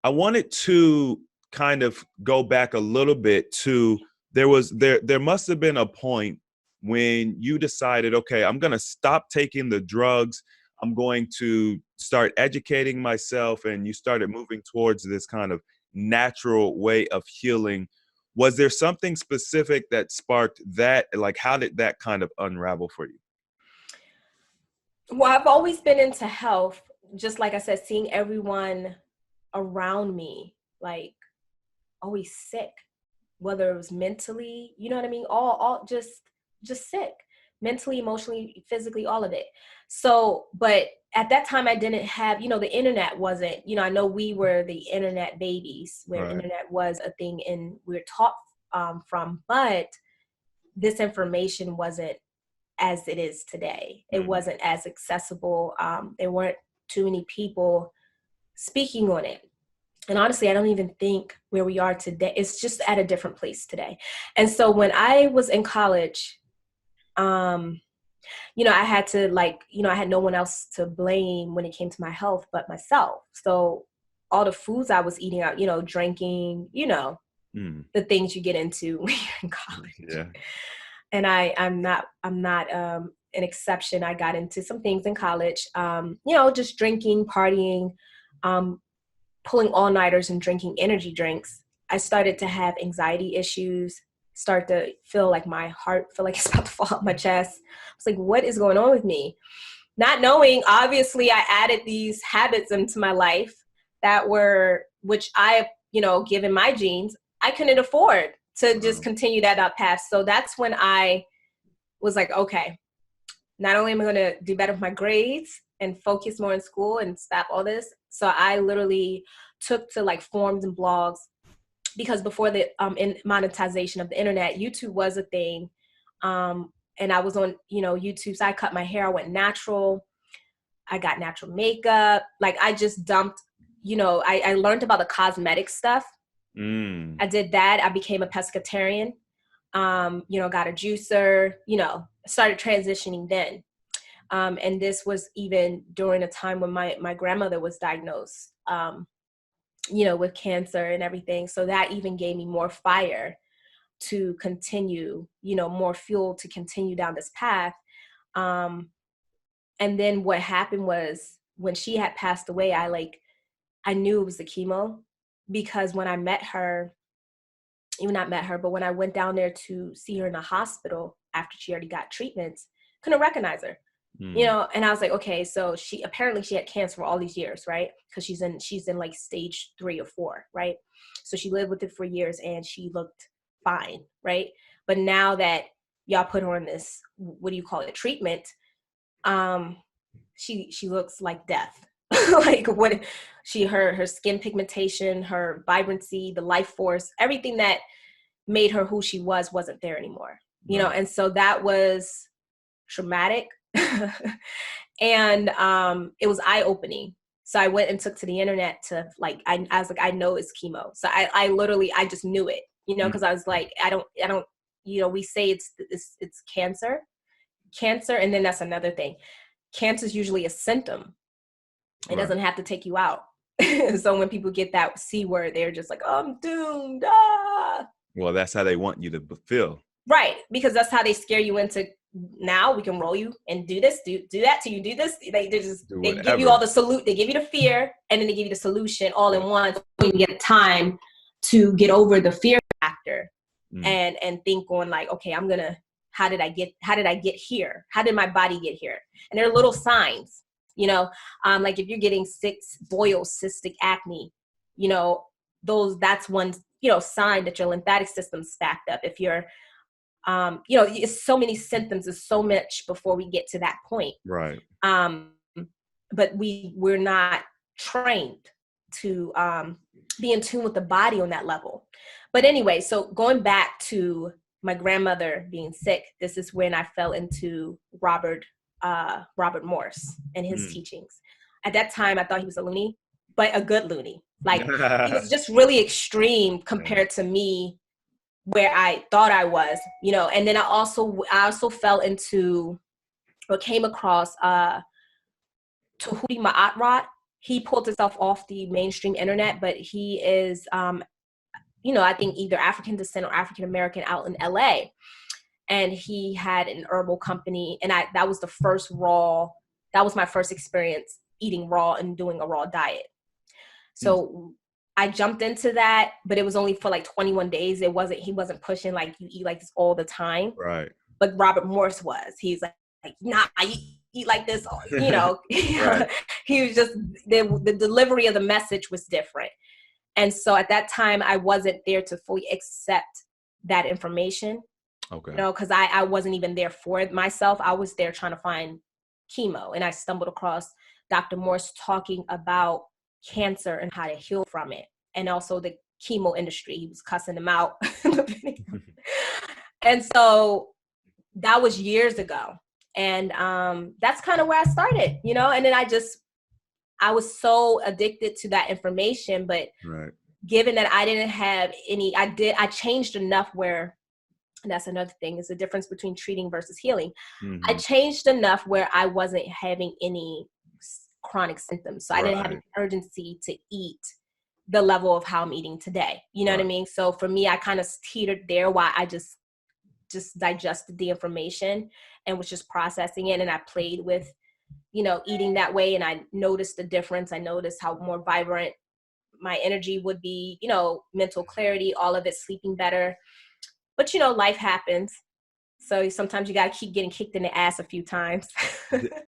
I wanted to kind of go back a little bit to there must have been a point when you decided, okay, I'm going to stop taking the drugs. I'm going to start educating myself, and you started moving towards this kind of natural way of healing. Was there something specific that sparked that? Like, how did that kind of unravel for you? Well, I've always been into health, just like I said, seeing everyone around me, like always sick, whether it was mentally, you know what I mean? All just sick, mentally, emotionally, physically, all of it. So, but at that time I didn't have, the internet wasn't, I know we were the internet babies where Right. internet was a thing and we were taught from, but this information wasn't as it is today. It Mm-hmm. wasn't as accessible. There weren't too many people speaking on it. And honestly, I don't even think where we are today, it's just at a different place today. And so when I was in college, I had to I had no one else to blame when it came to my health but myself. So all the foods I was eating out, drinking, the things you get into when you're in college. Yeah. And I'm not an exception. I got into some things in college, just drinking, partying, pulling all-nighters and drinking energy drinks. I started to have anxiety issues, start to feel like my heart feel like it's about to fall out my chest. I was like, what is going on with me? Not knowing, obviously, I added these habits into my life which I, given my genes, I couldn't afford to just continue that path. So that's when I was like, okay, not only am I going to do better with my grades and focus more in school and stop all this. So I literally took to like forums and blogs, because before the monetization of the internet, YouTube was a thing. And I was on, YouTube. So I cut my hair. I went natural. I got natural makeup. Like I just dumped, I learned about the cosmetic stuff. I did that. I became a pescatarian, got a juicer, started transitioning then. And this was even during a time when my grandmother was diagnosed, with cancer and everything. So that even gave me more fire to continue, more fuel to continue down this path. And then what happened was when she had passed away, I knew it was the chemo, because when I met her, even not met her, but when I went down there to see her in the hospital after she already got treatments, couldn't recognize her. And I was like, okay, so she had cancer for all these years, right? Because she's in like stage 3 or 4, right? So she lived with it for years and she looked fine, right? But now that y'all put her on this, what do you call it, treatment, she looks like death. Like her skin pigmentation, her vibrancy, the life force, everything that made her who she wasn't there anymore. And so that was traumatic. And it was eye-opening. So I went and took to the internet to I was like, I know it's chemo. So I literally just knew it, because I was like, I don't, we say it's cancer. And then that's another thing. Cancer is usually a symptom. It doesn't have to take you out. So when people get that C word, they're just like, oh, I'm doomed. Well, that's how they want you to feel. Right. Because that's how they scare you into, now we can roll you and do this, do that till you do this. They give you all the they give you the fear, and then they give you the solution all in one. So you get time to get over the fear factor and think on like, okay, how did I get here? How did my body get here? And there are little signs, like if you're getting boils, cystic acne, that's one, sign that your lymphatic system's backed up. If you're it's so many symptoms, there's so much before we get to that point. Right. But we're not trained to be in tune with the body on that level. But anyway, so going back to my grandmother being sick, this is when I fell into Robert Morse and his teachings. At that time, I thought he was a loony, but a good loony. Like he was just really extreme compared to me, where I thought I was, and then I also fell into or came across Tahuti Ma'atrat. he pulled himself off the mainstream internet, but he is, I think either African descent or African American out in LA. And he had an herbal company. And that was my first experience eating raw and doing a raw diet. So I jumped into that, but it was only for like 21 days. He wasn't pushing like you eat like this all the time. Right. But Robert Morse was. He's like nah, you eat like this, Right. He was just, the delivery of the message was different. And so at that time, I wasn't there to fully accept that information. Okay. Because I wasn't even there for it myself. I was there trying to find chemo. And I stumbled across Dr. Morse talking about cancer and how to heal from it. And also the chemo industry. He was cussing them out. And so that was years ago. And that's kind of where I started, and then I was so addicted to that information. But right. Given that I didn't have I changed enough where, and that's another thing, is the difference between treating versus healing. I changed enough where I wasn't having any chronic symptoms. So I didn't have an urgency to eat the level of how I'm eating today. You know what I mean? So for me, I kind of teetered there while I just digested the information and was just processing it. And I played with, eating that way. And I noticed the difference. I noticed how more vibrant my energy would be, mental clarity, all of it, sleeping better. But, life happens. So sometimes you got to keep getting kicked in the ass a few times.